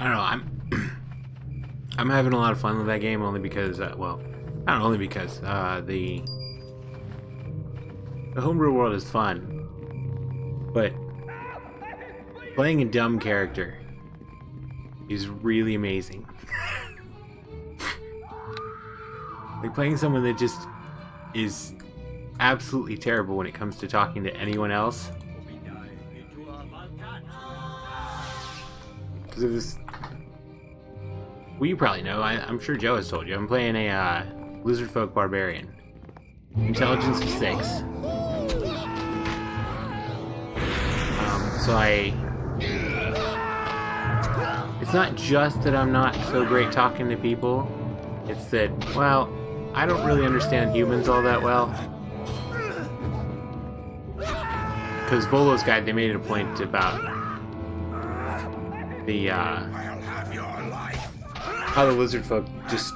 I don't know. I'm having a lot of fun with that game only because, well, not only because the homebrew world is fun, but playing a dumb character is really amazing. Like playing someone that just is absolutely terrible when it comes to talking to anyone else. Because of this. Well, you probably know. I'm sure Joe has told you. I'm playing a lizard folk barbarian. Intelligence of 6. So it's not just that I'm not so great talking to people. It's that, well, I don't really understand humans all that well. Because Volo's guide, they made it a point about the, how the lizard folk just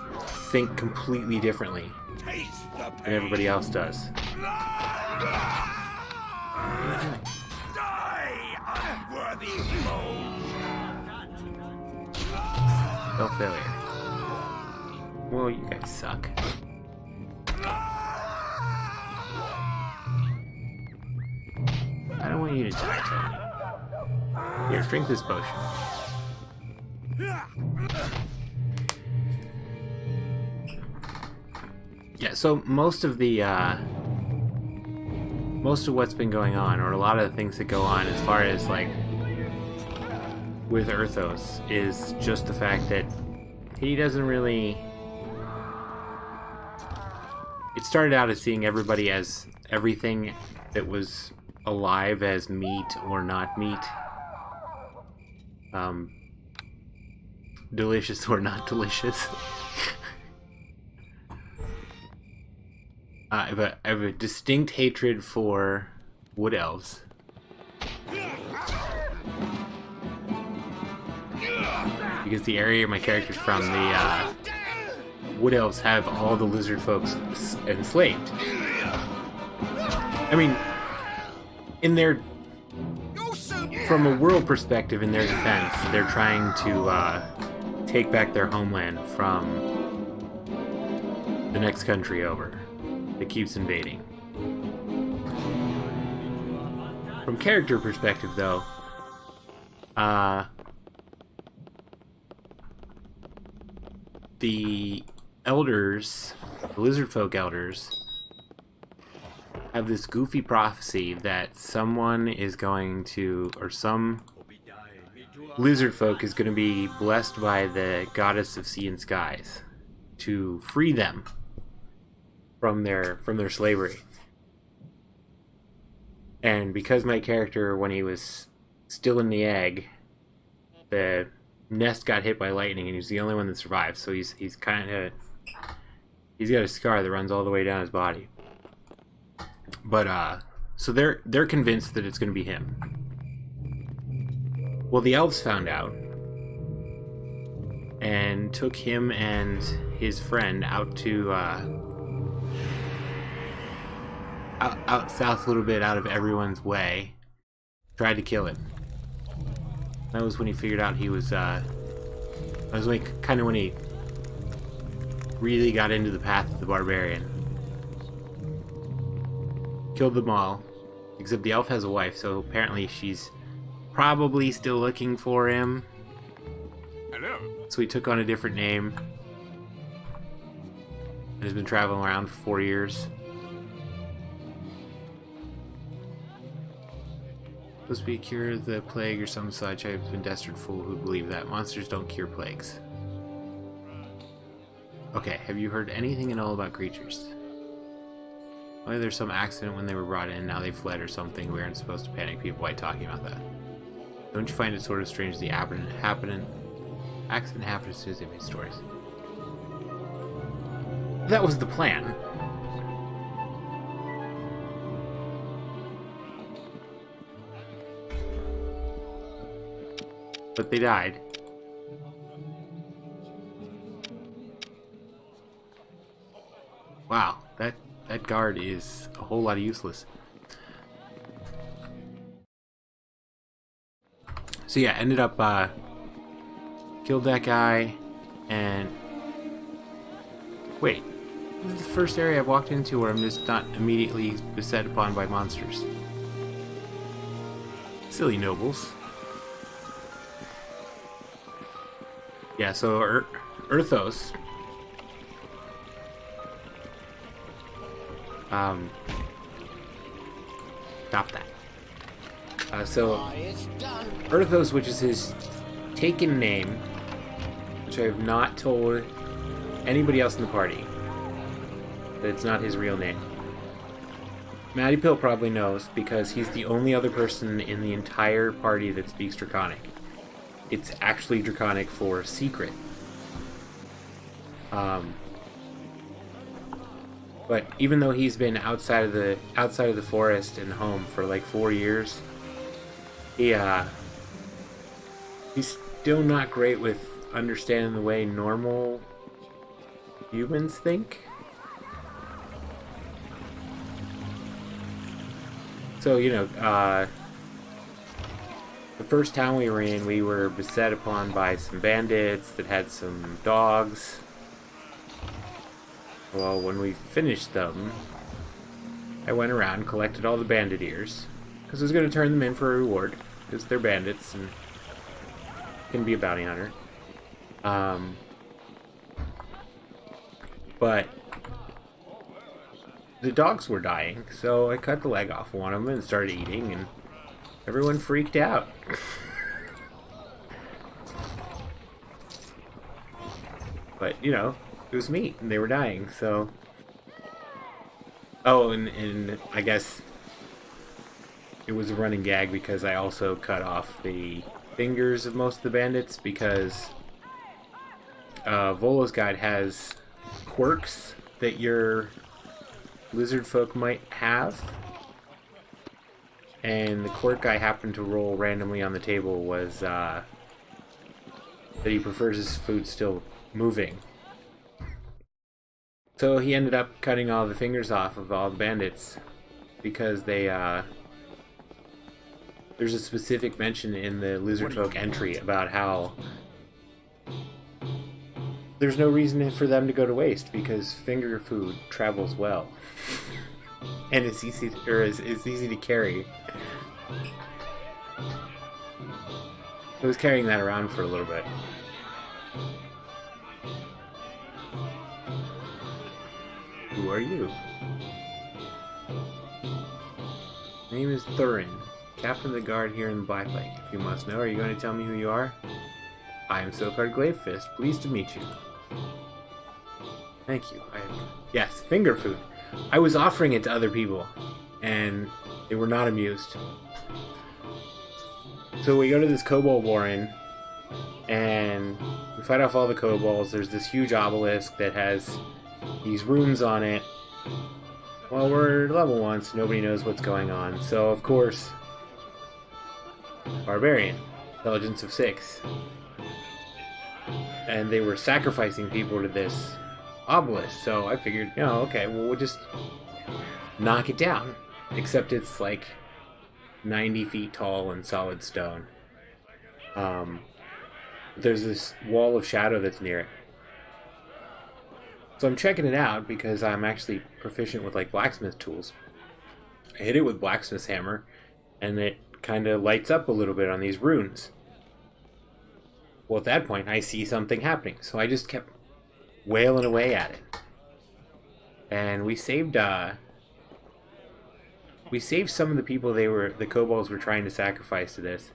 think completely differently than everybody else does. No failure. Well, you guys suck. I don't want you to die, Tony. Here, drink this potion. Yeah, so most of what's been going on, or a lot of the things that go on as far as like with Erthos, is just the fact that he doesn't really. It started out as seeing everybody as everything that was alive as meat or not meat. Delicious or not delicious. I have a distinct hatred for wood elves. Because the area my character's from, the wood elves have all the lizard folks enslaved. I mean, from a world perspective, in their defense, they're trying to take back their homeland from the next country over that keeps invading. From character perspective, though, the elders, the lizard folk elders, have this goofy prophecy that someone is going to, or some lizard folk is going to be blessed by the goddess of sea and skies to free them from their slavery. And because my character, when he was still in the egg, the nest got hit by lightning, and he's the only one that survived. So he's got a scar that runs all the way down his body. But so they're convinced that it's going to be him. Well, the elves found out and took him and his friend out to out south a little bit, out of everyone's way. Tried to kill him. That was when he figured out he was. That was when he really got into the path of the barbarian. Killed them all, except the elf has a wife, so apparently she's probably still looking for him. Hello. So he took on a different name and has been traveling around for 4 years. Supposed to be a cure of the plague or some such. I've been desperate fool who believe that monsters don't cure plagues. Okay, have you heard anything at all about creatures? Whether there's some accident when they were brought in, now they fled or something. We aren't supposed to panic people by talking about that. Don't you find it sort of strange the accident happened as soon as they made stories? That was the plan. But they died. Wow, that guard is a whole lot of useless. So yeah, ended up killed that guy, and wait, this is the first area I've walked into where I'm just not immediately beset upon by monsters. Silly nobles. Yeah, so Earthos. Stop that. So Earthos, which is his taken name, which I have not told anybody else in the party, that it's not his real name. Matty Pill probably knows because he's the only other person in the entire party that speaks Draconic. It's actually Draconic for secret. But even though he's been outside of the forest and home for like 4 years, he's still not great with understanding the way normal humans think. So, the first town we were in, we were beset upon by some bandits that had some dogs. Well, when we finished them, I went around, collected all the bandit ears, because I was going to turn them in for a reward, because they're bandits and can be a bounty hunter. But the dogs were dying, so I cut the leg off one of them and started eating, and everyone freaked out. But, it was meat, and they were dying, so... Oh, and I guess it was a running gag because I also cut off the fingers of most of the bandits because Volo's Guide has quirks that your lizard folk might have. And the quirk I happened to roll randomly on the table was that he prefers his food still moving. So he ended up cutting all the fingers off of all the bandits because they, there's a specific mention in the lizard folk entry about how there's no reason for them to go to waste because finger food travels well. And it's easy to carry. I was carrying that around for a little bit. Who are you? My name is Faerun, captain of the guard here in the Black Lake. If you must know, are you going to tell me who you are? I am Silkard Glavefist. Pleased to meet you. Thank you. Yes, finger food. I was offering it to other people, and they were not amused. So we go to this kobold warren, and we fight off all the kobolds. There's this huge obelisk that has these runes on it. Well, we're level 1, so nobody knows what's going on. So, of course, Barbarian, intelligence of 6. And they were sacrificing people to this obelisk, so I figured, okay, well, we'll just knock it down. Except it's like 90 feet tall and solid stone. There's this wall of shadow that's near it. So I'm checking it out because I'm actually proficient with like blacksmith tools. I hit it with blacksmith's hammer, and it kind of lights up a little bit on these runes. Well, at that point, I see something happening, so I just kept wailing away at it. And we saved some of the people the kobolds were trying to sacrifice to this.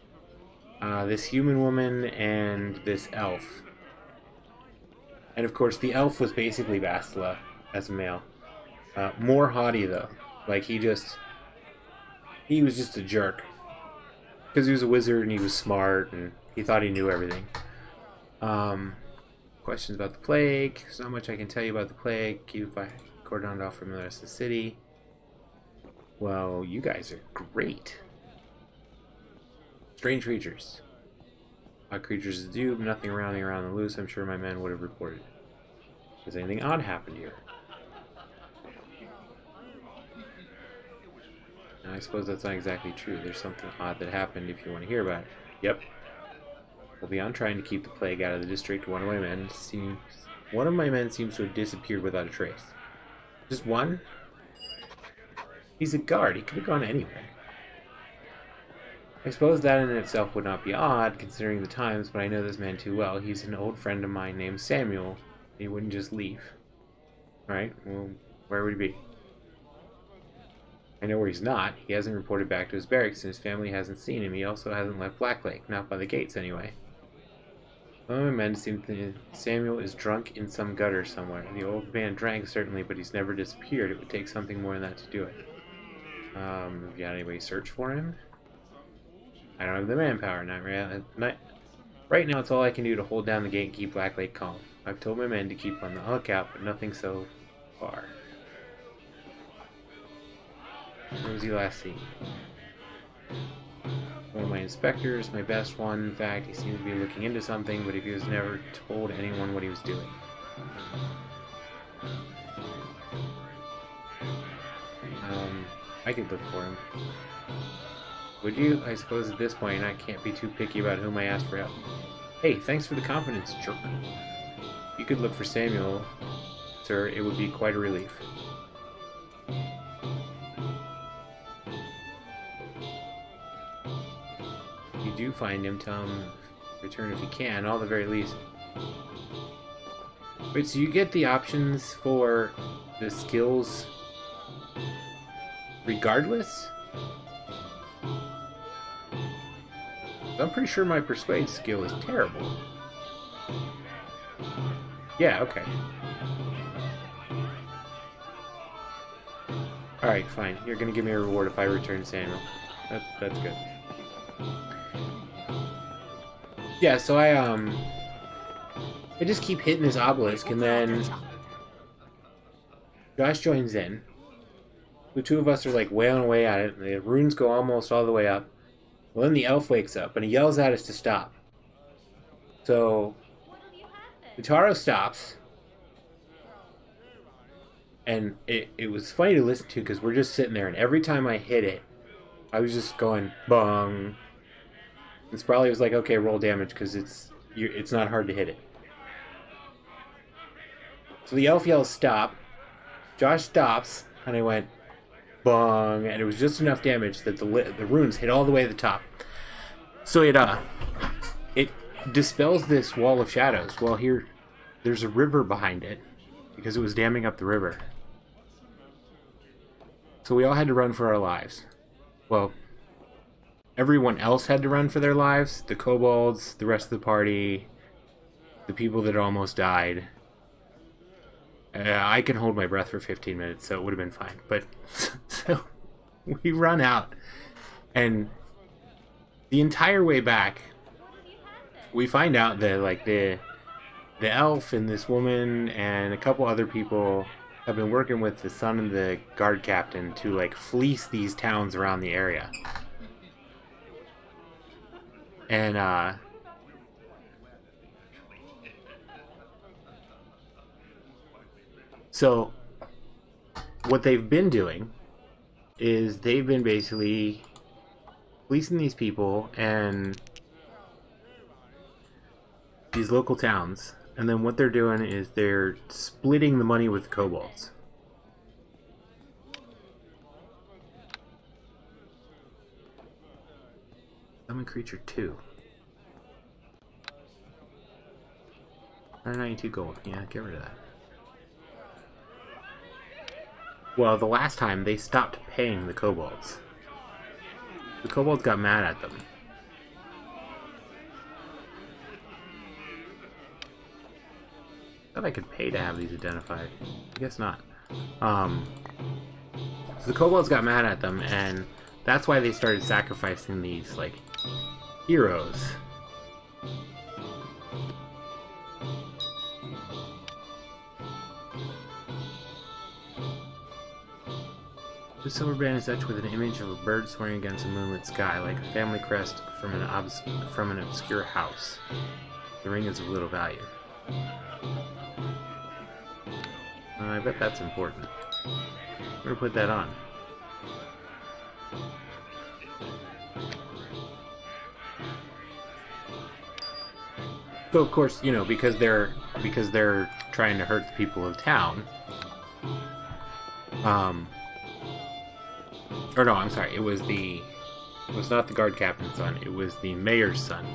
This human woman and this elf. And of course, the elf was basically Bastila as a male. More haughty though. Like he was just a jerk. Because he was a wizard and he was smart and he thought he knew everything. Questions about the plague. There's not much I can tell you about the plague. Keep cordoned off from the rest of the city. Well, you guys are great. Strange creatures. Odd creatures do, nothing rounding around the loose. I'm sure my men would have reported. Has anything odd happened here? Now, I suppose that's not exactly true. There's something odd that happened if you want to hear about it. Yep. Well, beyond trying to keep the plague out of the district, one of my men seems to have disappeared without a trace. Just one? He's a guard. He could have gone anywhere. I suppose that in itself would not be odd, considering the times, but I know this man too well. He's an old friend of mine named Samuel. He wouldn't just leave. Alright, well, where would he be? I know where he's not. He hasn't reported back to his barracks, and his family hasn't seen him. He also hasn't left Black Lake, not by the gates anyway. Some of my men seem to think Samuel is drunk in some gutter somewhere. The old man drank, certainly, but he's never disappeared. It would take something more than that to do it. Have you got anybody search for him? I don't have the manpower. Right now, it's all I can do to hold down the gate and keep Black Lake calm. I've told my men to keep on the lookout, but nothing so far. When was he last seen? One of my inspectors, my best one. In fact, he seems to be looking into something, but he was never told anyone what he was doing. I could look for him. Would you? I suppose at this point I can't be too picky about whom I ask for help. Hey, thanks for the confidence, jerk. If you could look for Samuel, sir, it would be quite a relief. If you do find him, tell him return if you can, all the very least. Wait, so you get the options for the skills regardless? I'm pretty sure my persuade skill is terrible. Yeah, okay. Alright, fine. You're gonna give me a reward if I return Samuel. That's good. Yeah, so I just keep hitting this obelisk, and then Josh joins in. The two of us are like wailing away at it, and the runes go almost all the way up. Well, then the elf wakes up, and he yells at us to stop. So, Utaro stops, and it was funny to listen to, because we're just sitting there, and every time I hit it, I was just going, bong. And Sprawley was like, okay, roll damage, because it's not hard to hit it. So the elf yells stop, Josh stops, and I went, bong, and it was just enough damage that the runes hit all the way to the top. So it dispels this wall of shadows. Well, here, there's a river behind it, because it was damming up the river. So we all had to run for our lives. Well, everyone else had to run for their lives. The kobolds, the rest of the party, the people that almost died. I can hold my breath for 15 minutes, so it would have been fine. But, so, we run out, and the entire way back, we find out that, like, the elf and this woman and a couple other people have been working with the son of the guard captain to, like, fleece these towns around the area. And, so, what they've been doing is they've been basically fleecing these people and these local towns, and then what they're doing is they're splitting the money with the kobolds. Summon creature 2. 192 gold. Yeah, get rid of that. Well, the last time, they stopped paying the kobolds. The kobolds got mad at them. I thought I could pay to have these identified. I guess not. So the kobolds got mad at them, and that's why they started sacrificing these, like, heroes. The silver band is etched with an image of a bird soaring against a moonlit sky, like a family crest from an obscure house. The ring is of little value. I bet that's important. I'm gonna put that on. So of course, you know, because they're trying to hurt the people of town. Or no, I'm sorry. It was not the guard captain's son. It was the mayor's son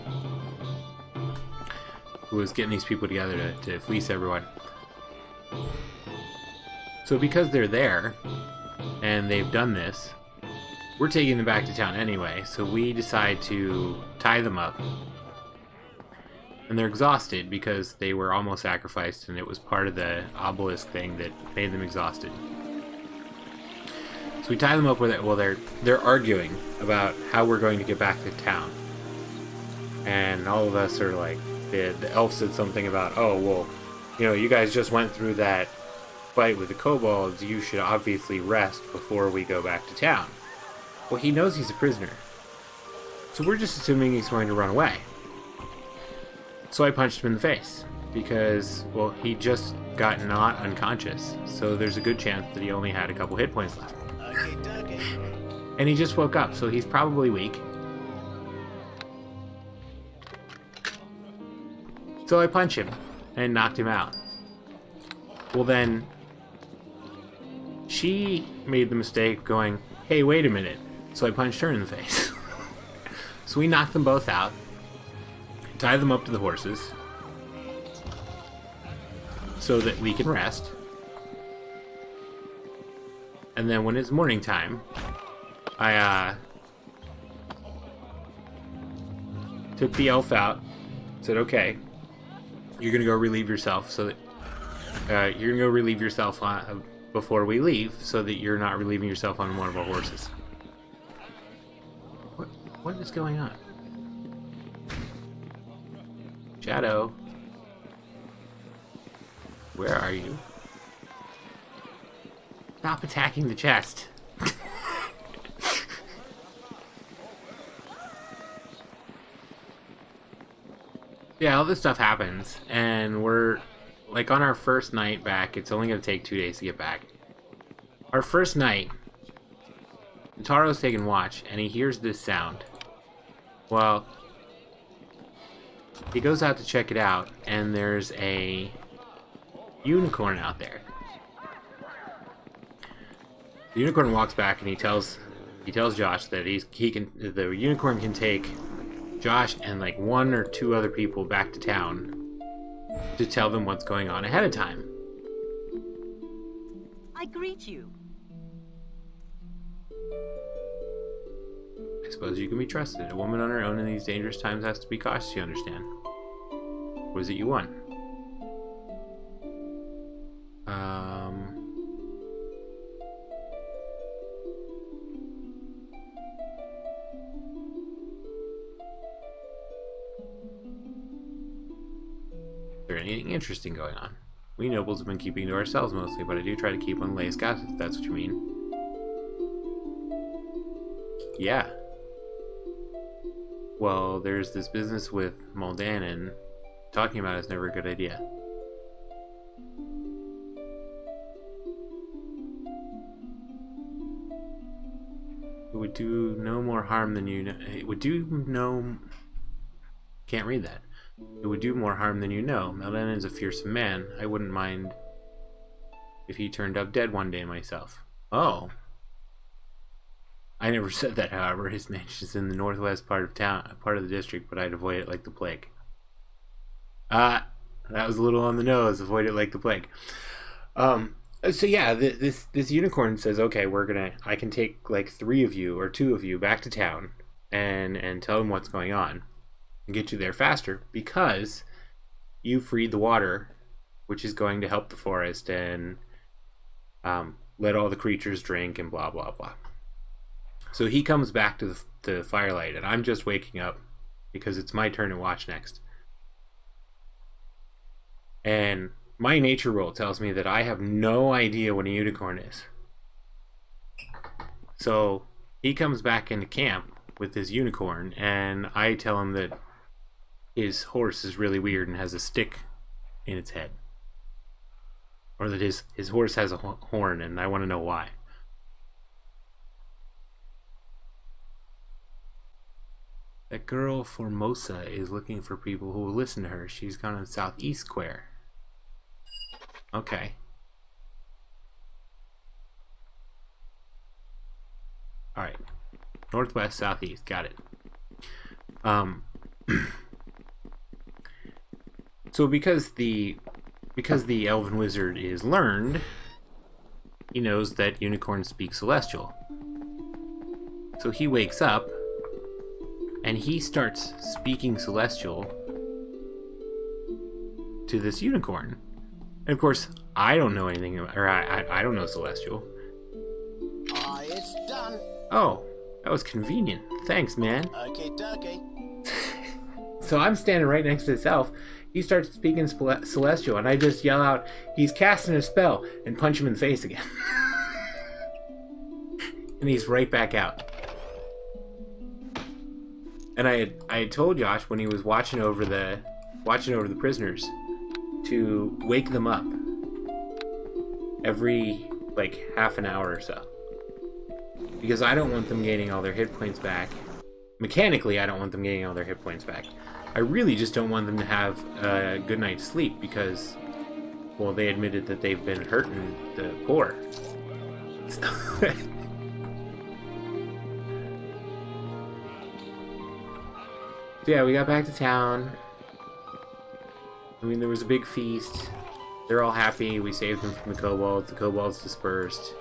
who was getting these people together to fleece everyone. So because they're there and they've done this, we're taking them back to town anyway. So we decide to tie them up. And they're exhausted because they were almost sacrificed, and it was part of the obelisk thing that made them exhausted. So we tie them up with it. Well, they're arguing about how we're going to get back to town, and all of us are like, the elf said something about, oh well, you know, you guys just went through that fight with the kobolds. You should obviously rest before we go back to town. Well, he knows he's a prisoner, so we're just assuming he's going to run away. So I punched him in the face because, well, he just got not unconscious, so there's a good chance that he only had a couple hit points left. And he just woke up, so he's probably weak. So I punch him and knocked him out. Well then, she made the mistake of going, hey, wait a minute. So I punched her in the face. So we knocked them both out. Tie them up to the horses so that we can rest. And then when it's morning time, I took the elf out, said, okay, you're gonna go relieve yourself so that you're gonna go relieve yourself before we leave, so that you're not relieving yourself on one of our horses. What is going on? Shadow, where are you? Stop attacking the chest. Yeah, all this stuff happens, and we're like on our first night back. It's only going to take 2 days to get back. Our first night, Taro's taking watch, and he hears this sound. Well, he goes out to check it out, and there's a unicorn out there. The unicorn walks back, and he tells Josh that the unicorn can take Josh and like 1 or 2 other people back to town to tell them what's going on ahead of time. I greet you. I suppose you can be trusted. A woman on her own in these dangerous times has to be cautious, you understand. What is it you want? Is there anything interesting going on? We nobles have been keeping to ourselves mostly, but I do try to keep on the latest gossip, if that's what you mean. Yeah. Well, there's this business with Moldan, and talking about it is never a good idea. It would do no more harm than you know. It would do no... Can't read that. It would do more harm than you know. Moldan is a fearsome man. I wouldn't mind if he turned up dead one day myself. Oh. I never said that, however. His mansion is in the northwest part of town, part of the district, but I'd avoid it like the plague. That was a little on the nose. Avoid it like the plague. So yeah, this unicorn says, okay, I can take like 3 of you or 2 of you back to town and tell them what's going on and get you there faster because you freed the water, which is going to help the forest and let all the creatures drink and blah blah blah. So he comes back to the firelight, and I'm just waking up because it's my turn to watch next. And my nature roll tells me that I have no idea what a unicorn is. So he comes back into camp with his unicorn, and I tell him that his horse is really weird and has a stick in its head. Or that his horse has a horn, and I want to know why. That girl Formosa is looking for people who will listen to her. She's gone on Southeast Square. Okay. Alright. Northwest, southeast. Got it. So because the elven wizard is learned, he knows that unicorns speak celestial. So he wakes up and he starts speaking celestial to this unicorn. And of course, I don't know anything about, or I don't know celestial. It's done. Oh, that was convenient. Thanks, man. Okay, dokie. So I'm standing right next to this elf. He starts speaking celestial, and I just yell out, "He's casting a spell," and punch him in the face again. And he's right back out. And I had told Josh when he was watching over the prisoners to wake them up every like half an hour or so, because I don't want them gaining all their hit points back. Mechanically, I don't want them getting all their hit points back. I really just don't want them to have a good night's sleep because, well, they admitted that they've been hurting the poor. So yeah, we got back to town. I mean, there was a big feast. They're all happy. We saved them from the kobolds. The kobolds dispersed.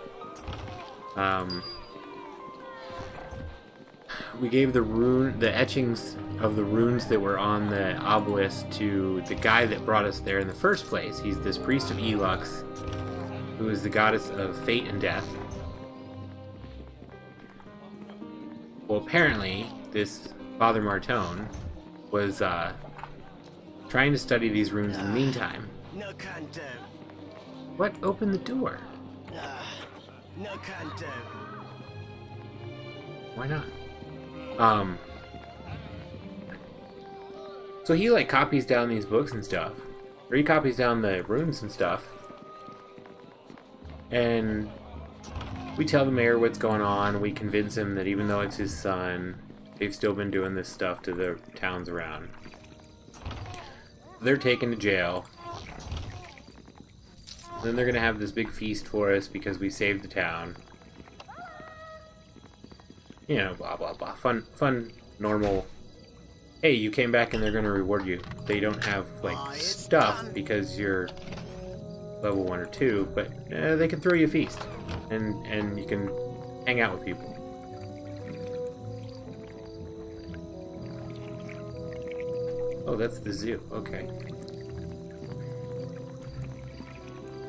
We gave the etchings of the runes that were on the obelisk to the guy that brought us there in the first place. He's this priest of Elux, who is the goddess of fate and death. Well, apparently, this Father Martone was trying to study these runes in the meantime. No can do. What opened the door? No can do. Why not? So he like copies down these books and stuff, or he copies down the runes and stuff, and we tell the mayor what's going on. We convince him that even though it's his son, they've still been doing this stuff to the towns around. They're taken to jail. Then they're gonna have this big feast for us because we saved the town. You know, blah blah blah. Fun, normal. Hey, you came back and they're gonna reward you. They don't have like stuff because you're level 1 or 2, but they can throw you a feast, and you can hang out with people. Oh, that's the zoo. Okay.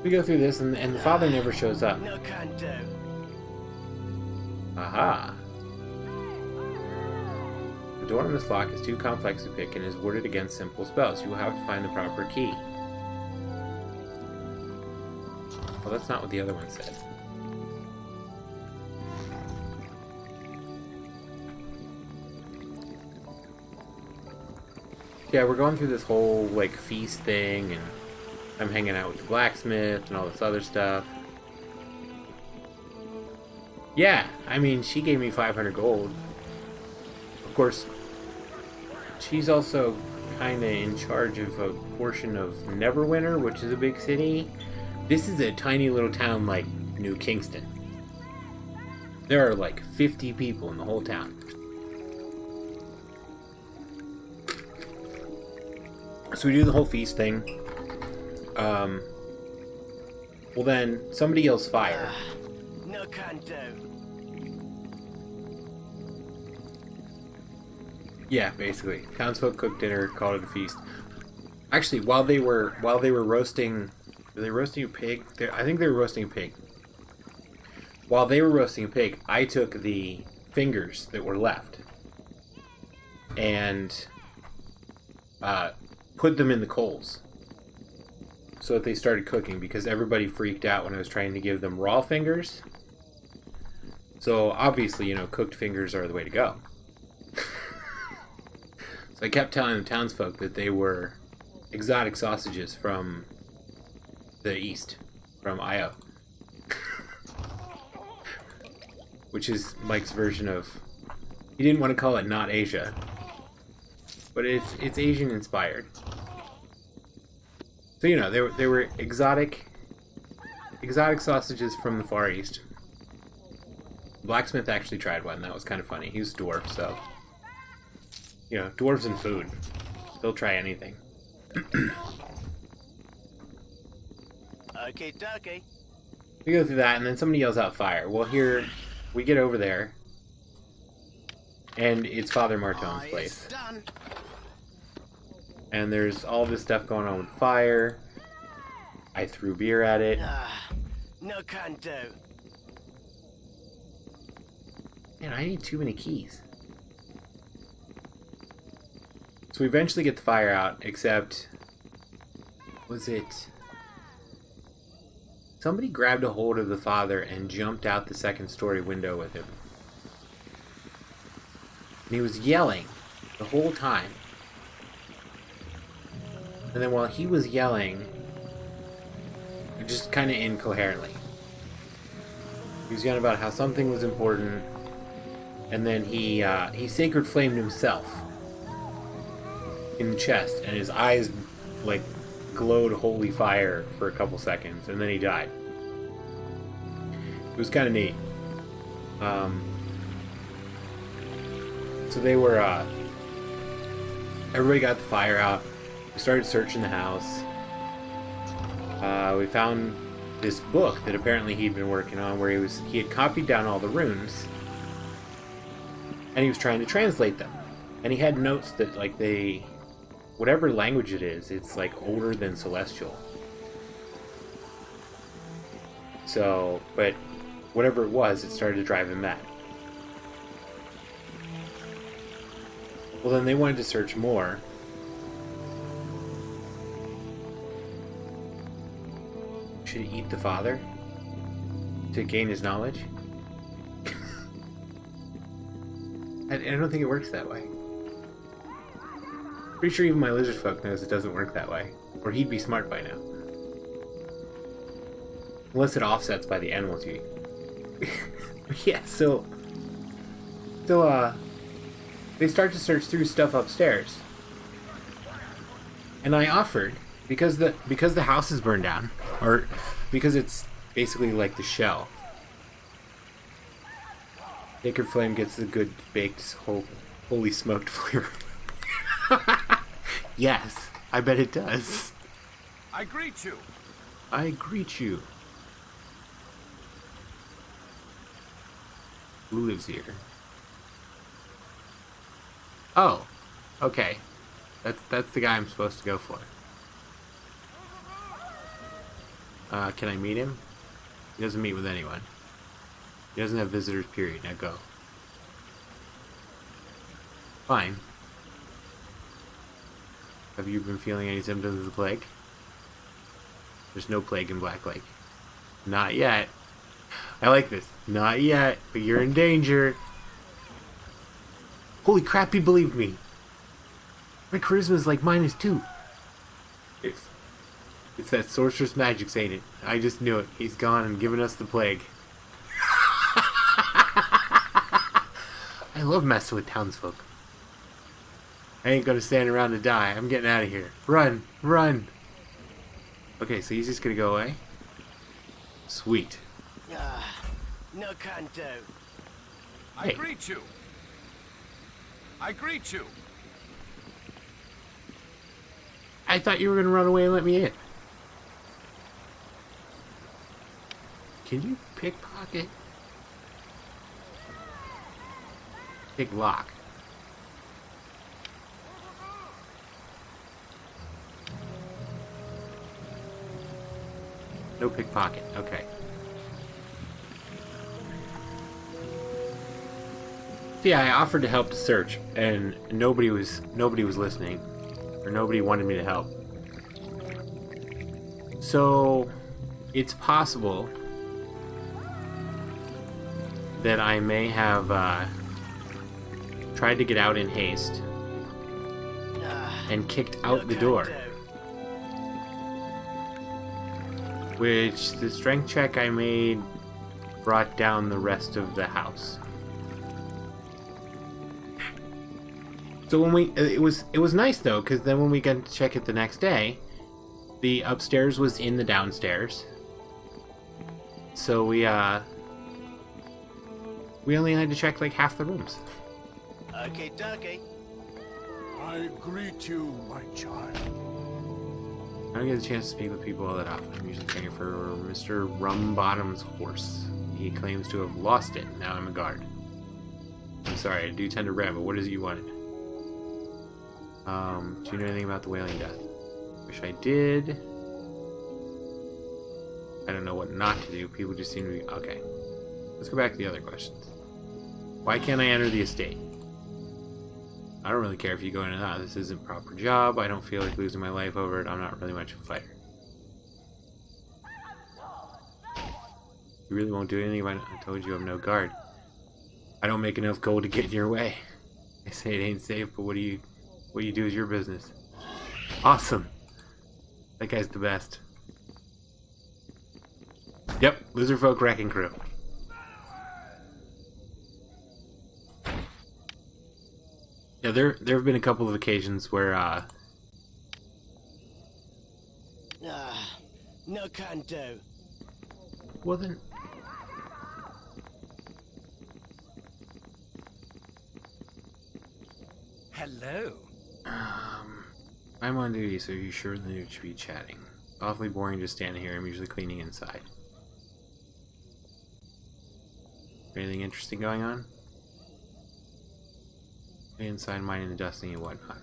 We go through this, and the father never shows up. No can do. Aha. The door on this lock is too complex to pick and is warded against simple spells. You will have to find the proper key. Well, that's not what the other one said. Yeah, we're going through this whole, like, feast thing, and I'm hanging out with the blacksmith and all this other stuff. Yeah, I mean, she gave me 500 gold. Of course, she's also kind of in charge of a portion of Neverwinter, which is a big city. This is a tiny little town like New Kingston. There are like 50 people in the whole town. So we do the whole feast thing. Well then, somebody yells fire. No can do. Yeah, basically. Townsfolk cooked dinner, called it a feast. Actually, while they were roasting, were they roasting a pig? I think they were roasting a pig. While they were roasting a pig, I took the fingers that were left and put them in the coals so that they started cooking, because everybody freaked out when I was trying to give them raw fingers. So obviously, you know, cooked fingers are the way to go. So I kept telling the townsfolk that they were exotic sausages from the east, from Io. Which is Mike's version of... He didn't want to call it not Asia. but it's Asian inspired. So you know, they were exotic sausages from the Far East. Blacksmith actually tried one. That was kind of funny. He was a dwarf, so you know, dwarves and food. They'll try anything. Okay, dokie. We go through that, and then somebody yells out fire. Well, here we get over there, and it's Father Martone's place. Done. And there's all this stuff going on with fire. I threw beer at it. No can do. Man, I need too many keys. So we eventually get the fire out, except... Was it... Somebody grabbed a hold of the father and jumped out the second story window with him. And he was yelling the whole time. And then while he was yelling, just kind of incoherently, he was yelling about how something was important, and then he sacred flamed himself in the chest, and his eyes like glowed holy fire for a couple seconds, and then he died. It was kind of neat. So they were everybody got the fire out. We started searching the house. We found this book that apparently he'd been working on, where he had copied down all the runes, and he was trying to translate them. And he had notes that, like, whatever language it is, it's like older than Celestial. So, but whatever it was, it started to drive him mad. Well, then they wanted to search more. Should he eat the father to gain his knowledge? I don't think it works that way. Pretty sure even my lizard folk knows it doesn't work that way. Or he'd be smart by now. Unless it offsets by the animals you eat. Yeah, so they start to search through stuff upstairs. And I offered, because the house is burned down, or because it's basically like the shell. Sacred Flame gets the good baked, holy smoked flavor. Yes, I bet it does. I greet you. I greet you. Who lives here? Oh, okay. That's the guy I'm supposed to go for. Can I meet him? He doesn't meet with anyone. He doesn't have visitors, period. Now go. Fine. Have you been feeling any symptoms of the plague? There's no plague in Black Lake. Not yet. I like this. Not yet, but you're in danger. Holy crap, he believed me. My charisma is like -2. It's that sorceress magic, ain't it? I just knew it. He's gone and given us the plague. I love messing with townsfolk. I ain't gonna stand around to die. I'm getting out of here. Run! Run! Okay, so he's just gonna go away? Sweet. No can do. I greet you. I greet you. I thought you were gonna run away and let me in. Can you pickpocket? Pick lock. No pickpocket. Okay. So yeah, I offered to help to search, and nobody was listening, or nobody wanted me to help. So it's possible that I may have tried to get out in haste and kicked out the door. Which the strength check I made brought down the rest of the house. So when we, it was nice though, because then when we got to check it the next day, the upstairs was in the downstairs. So we only had to check like half the rooms. Okay, dokie. I greet you, my child. I don't get a chance to speak with people all that often. I'm usually caring for Mr. Rumbottom's horse. He claims to have lost it. Now I'm a guard. I'm sorry, I do tend to ramble. What is it you wanted? Do you know anything about the whaling death? Wish I did. I don't know what not to do. People just seem to be... Okay. Let's go back to the other questions. Why can't I enter the estate? I don't really care if you go in or not. This isn't a proper job. I don't feel like losing my life over it. I'm not really much of a fighter. You really won't do anything about it? I told you I'm no guard. I don't make enough gold to get in your way. I say it ain't safe, but what you do is your business. Awesome. That guy's the best. Yep, lizard folk wrecking crew. Yeah, there have been a couple of occasions where no can do. well then Hello. I'm on duty, so you sure that you should be chatting. Awfully boring just standing here. I'm usually cleaning inside. Anything interesting going on? Inside mining and dusting and whatnot.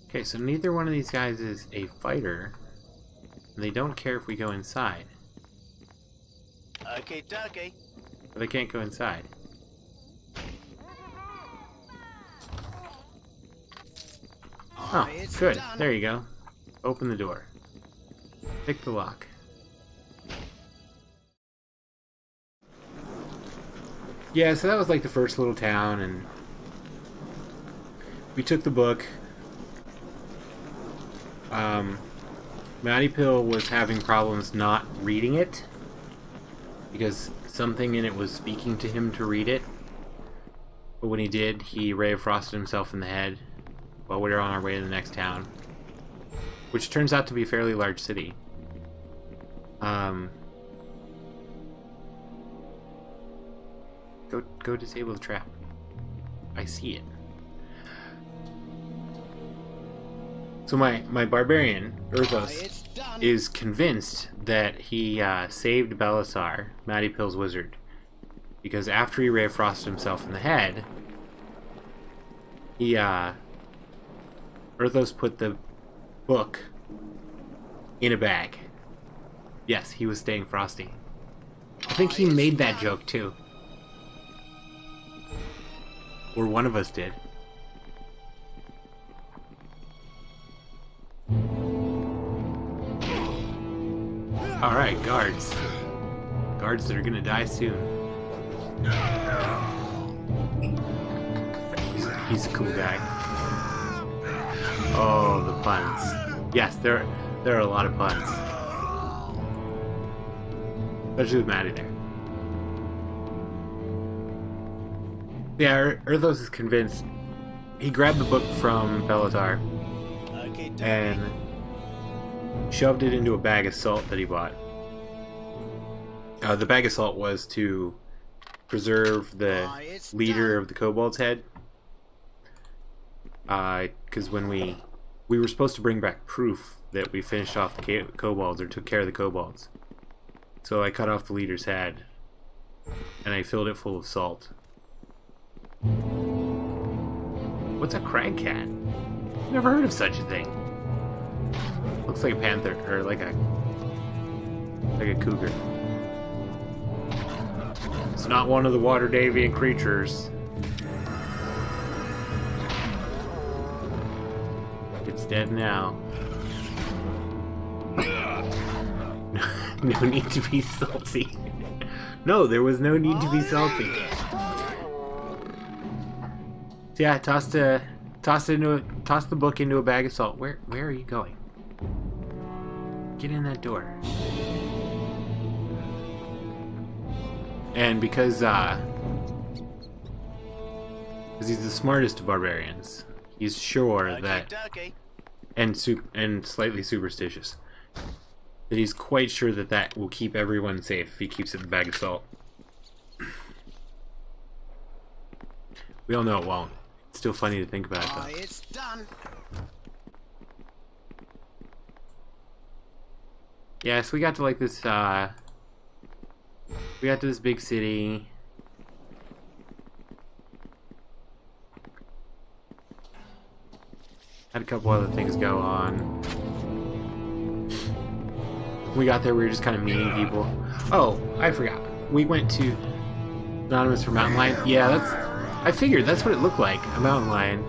Okay, so neither one of these guys is a fighter. And they don't care if we go inside. Okay, dokie. But they can't go inside. Oh, It's good. done. There you go. Open the door. Pick the lock. Yeah, so that was like the first little town, and we took the book. Matty Pill was having problems not reading it because something in it was speaking to him to read it. But when he did, he ray of frosted himself in the head while we were on our way to the next town, which turns out to be a fairly large city. Go disable the trap. I see it. So my barbarian, Urthos, It's done. is convinced that he saved Belisar, Matty Pill's wizard, because after he ray of frosted himself in the head, he Urthos put the book in a bag. Yes, he was staying frosty. I think he made that joke too. Or one of us did. Alright, guards. Guards that are gonna die soon. He's a cool guy. Oh, the puns. Yes, there are a lot of puns. Especially with Matty there. Yeah, Urthos is convinced. He grabbed the book from Belisar Okay, dokie. and shoved it into a bag of salt that he bought. The bag of salt was to preserve the It's leader done. of the kobold's head. Because when we were supposed to bring back proof that we finished off the kobolds or took care of the kobolds. So I cut off the leader's head and I filled it full of salt. What's a crag cat? Never heard of such a thing. Looks like a panther, or like a cougar. It's not one of the water Davian creatures. It's dead now. No need to be salty. No, there was no need to be salty. So yeah, toss the book into a bag of salt. Where are you going? Get in that door. And because he's the smartest of barbarians, he's sure that, and slightly superstitious, that he's quite sure that that will keep everyone safe if he keeps it in a bag of salt. We all know it won't. It's still funny to think about it, though. It's done. Yeah, so we got to like this, we got to this big city. Had a couple other things go on. When we got there, we were just kind of meeting people. Oh, I forgot. We went to Anonymous for Mountain Lion. Yeah, I figured that's what it looked like, a mountain lion.